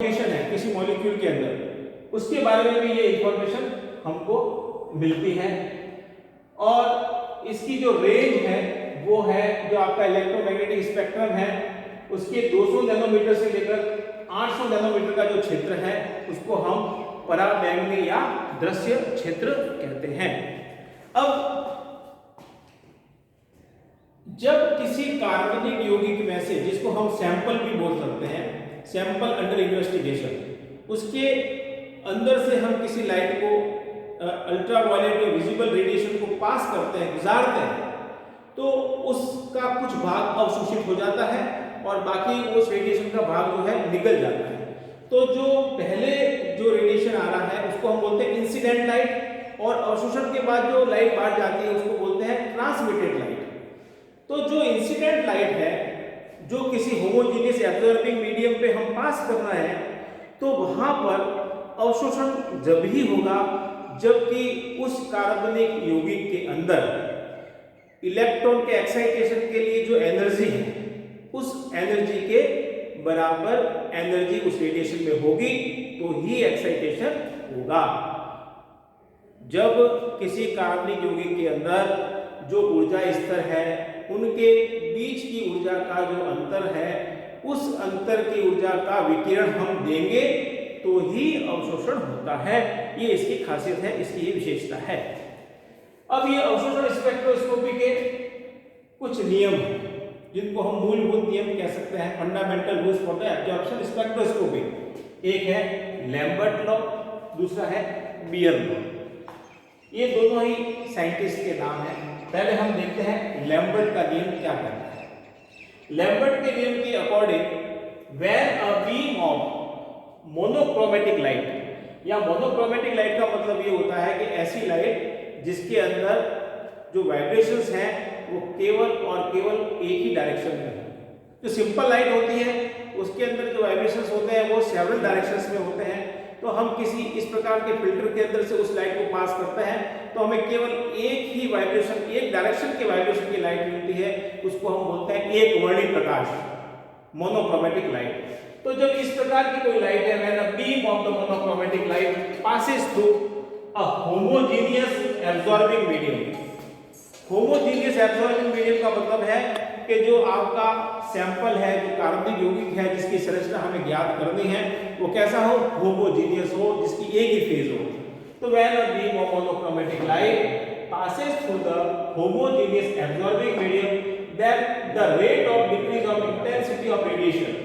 है किसी मॉलिक्यूल के अंदर, उसके बारे में भी ये इंफॉर्मेशन हमको मिलती है। और इसकी जो रेंज है वो है, जो आपका इलेक्ट्रोमैग्नेटिक स्पेक्ट्रम है उसके 200 नैनोमीटर से लेकर 800 नैनोमीटर का जो क्षेत्र है उसको हम पराबैंगनी या दृश्य क्षेत्र कहते हैं। अब जब किसी कार्बनिक यौगिक में से, जिसको हम सैंपल भी बोल सकते हैं, सैंपल अंडर इन्वेस्टिगेशन, उसके अंदर से हम किसी लाइट को अल्ट्रावायलेट या विजिबल रेडिएशन को पास करते हैं, गुजारते हैं, तो उसका कुछ भाग अवशोषित हो जाता है और बाकी उस रेडिएशन का भाग जो है निकल जाता है। तो जो पहले जो रेडिएशन आ रहा है उसको हम बोलते हैं इंसिडेंट लाइट, और अवशोषण के बाद जो लाइट बाहर जाती है उसको बोलते हैं ट्रांसमिटेड लाइट। तो जो इंसिडेंट लाइट है, जो किसी होमोजेनियस एब्जॉर्बिंग मीडियम पे हम पास कर रहे हैं, तो वहां पर अवशोषण जब ही होगा जबकि उस कार्बनिक यौगिक के अंदर इलेक्ट्रॉन के एक्साइटेशन के लिए जो एनर्जी है, उस एनर्जी के बराबर एनर्जी उस रेडिएशन में होगी, तो ही एक्साइटेशन होगा। जब किसी कार्बनिक यौगिक के अंदर जो ऊर्जा स्तर है, उनके बीच की ऊर्जा का जो अंतर है, उस अंतर की ऊर्जा का विकिरण हम देंगे तो ही अवशोषण होता है। ये इसकी खासियत है, इसकी ये विशेषता है। अब ये अवशोषण स्पेक्ट्रोस्कोपी के कुछ नियम हैं जिनको हम मूलभूत नियम कह सकते हैं, fundamental rules for the absorption spectroscopy. एक है लैम्बर्ट लॉ, दूसरा है बियर लॉ। ये दोनों ही साइंटिस्ट के नाम हैं। पहले हम देखते हैं लैम्बर्ट का नियम क्या कहता है। लैम्बर्ट के नियम के according when a beam of monochromatic light, या मोनोक्रोमेटिक लाइट का मतलब ये होता है कि ऐसी लाइट जिसके अंदर जो वाइब्रेशंस हैं वो केवल और केवल एक ही डायरेक्शन में है। जो सिंपल लाइट होती है उसके अंदर जो वाइब्रेशंस होते हैं वो सेवरल डायरेक्शंस में होते हैं। तो हम किसी इस प्रकार के फिल्टर के अंदर से उस लाइट को पास करते हैं तो हमें केवल एक ही वाइब्रेशन, एक डायरेक्शन के वाइब्रेशन की लाइट मिलती है, उसको हम बोलते हैं एक वर्णी प्रकाश, मोनोक्रोमेटिक लाइट। तो जब इस प्रकार की कोई लाइट है, when a beam of the monochromatic light passes through a homogeneous absorbing medium. Homogeneous absorbing medium का मतलब है कि जो आपका सैंपल है, जो कार्बनिक यौगिक है, जिसकी संरचना हमें ज्ञात करनी है, वो कैसा हो, होमोजेनियस हो, जिसकी एक ही फेज हो। तो when a beam of monochromatic light passes through the homogeneous absorbing medium, then the rate of decrease of intensity of radiation,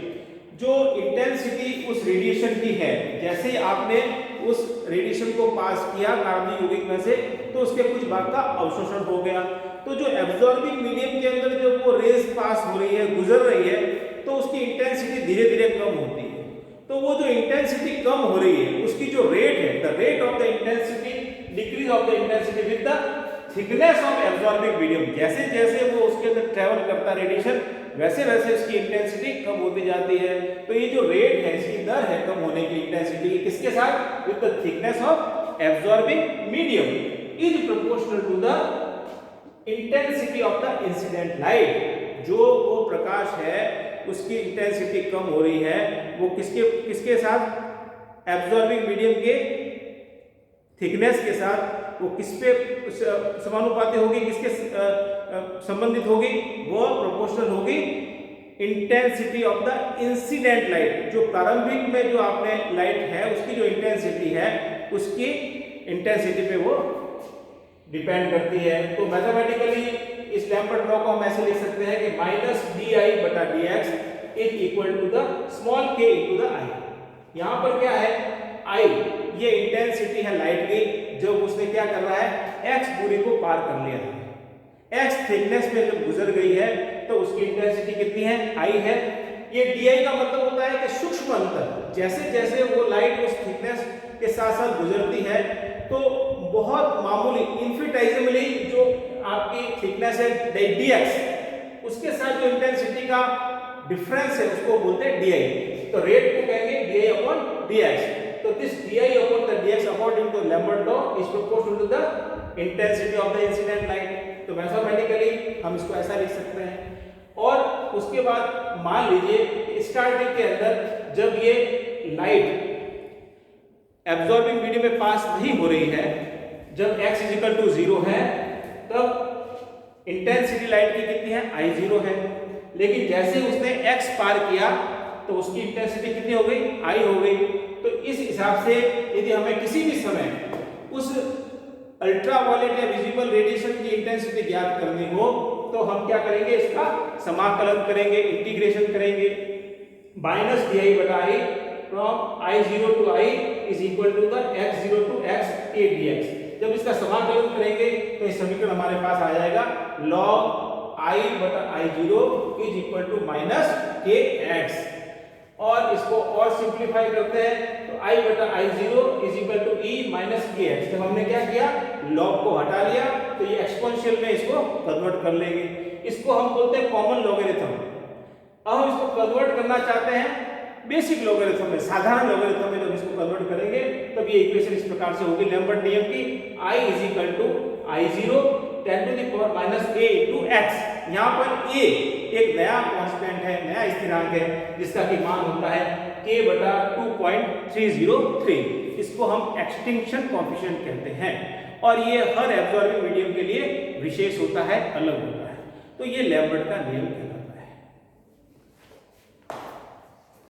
जो इंटेंसिटी उस रेडिएशन की है, जैसे आपने उस रेडिएशन को पास किया कार्बनिक यौगिक में से, तो उसके कुछ भाग का अवशोषण हो गया। तो जो एब्जॉर्बिंग मीडियम के अंदर जो वो रेज पास हो रही है, गुजर रही है, तो उसकी इंटेंसिटी धीरे धीरे कम होती है। तो वो जो इंटेंसिटी कम हो रही है उसकी जो रेट है, the rate of the intensity decrease of the intensity with the thickness of absorbing medium, जैसे जैसे वो उसके अंदर ट्रेवल करता है रेडिएशन, वैसे वैसे इसकी इंटेंसिटी कम होती जाती है। तो ये जो रेट है, इसकी दर है कम होने की इंटेंसिटी, किसके साथ, with the thickness of absorbing medium is proportional to the intensity of the incident light. जो वो प्रकाश है उसकी इंटेंसिटी कम हो रही है, वो किसके साथ, एब्जॉर्बिंग मीडियम के थिकनेस के साथ, वो किस पे समानुपाती होगी, किसके संबंधित होगी, वो प्रोपोर्शनल होगी intensity of the incident light. जो प्रारंभिक में जो आपने लाइट है उसकी जो इंटेंसिटी है, उसकी इंटेंसिटी पे वो डिपेंड करती है। तो मैथमेटिकली इस लैम्बर्ट लॉ को हम ऐसे लिख सकते हैं कि माइनस डी आई बटा D X is equal to the small K into the I. यहाँ पर क्या है, आई ये इंटेंसिटी है लाइट की, जब उसने क्या कर रहा है, एक्स दूरी को पार कर लिया है, एक्स थिकनेस में जब गुजर गई है तो उसकी इंटेंसिटी कितनी है, आई है। ये डी आई का मतलब होता है कि सूक्ष्म अंतर, जैसे जैसे वो लाइट उस थिकनेस के साथ साथ गुजरती है तो बहुत मामूली इनफिनिटेसिमली जो आपकी थिकनेस है डी एक्स, उसके साथ जो इंटेंसिटी का डिफरेंस है उसको बोलते हैं डी आई। तो रेट को कहेंगे d I upon d x. तो this d I upon the d x according to Lambert law is proportional to the intensity of the incident light. तो मैथमेटिकली हम इसको ऐसा लिख सकते हैं। और उसके बाद मान लीजिए स्टार्टिंग के अंदर जब ये लाइट एब्जॉर्बिंग मीडियम में पास नहीं हो रही है, जब x इजिकल टू 0 है तब इंटेंसिटी लाइट की कितनी है, I0 है। लेकिन जैसे उसने x पार किया तो उसकी इंटेंसिटी कितनी हो गई, I हो गई। तो इस हिसाब से यदि हमें किसी भी समय उस अल्ट्रावायलेट या विजिबल रेडिएशन की इंटेंसिटी ज्ञात करनी हो तो हम क्या करेंगे, इसका समाकलन करेंगे, इंटीग्रेशन करेंगे। माइनस di बटा I from I0 to I is equal to the x0 to x a dx। जब इसका समाकलन करेंगे तो ये समीकरण हमारे पास आ जाएगा log I बटा I0 is equal to minus kx। और इसको और सिंप्लीफाई करते हैं तो I बटा I0 is equal to e minus kx। जब हमने क्या किया, log को हटा लिया तो ये एक्सपोनेंशियल में इसको कन्वर्ट कर लेंगे। इसको हम बोलते हैं कॉमन लॉगरिथम। अब हम इसको कन्वर्ट करना चाहते हैं बेसिक लॉगरिथम में, साधारण लॉगरिथम में। जब इसको कन्वर्ट करेंगे तब ये इक्वेशन इस प्रकार से होगी, लैम्बर्ट नियम की I is equal to I0 10 to the power minus a into x। यहाँ पर a एक नया कांस्टेंट है, नया स्थिरांक है जिसका कि मान होता है k बटा 2.303। इसको हम एक्सटिंक्शन कोएफिशिएंट कहते हैं और ये हर एब्जॉर्बिंग मीडियम के लिए विशेष होता है, अलग होता है। तो ये लैम्बर्ट का नियम कहलाता है।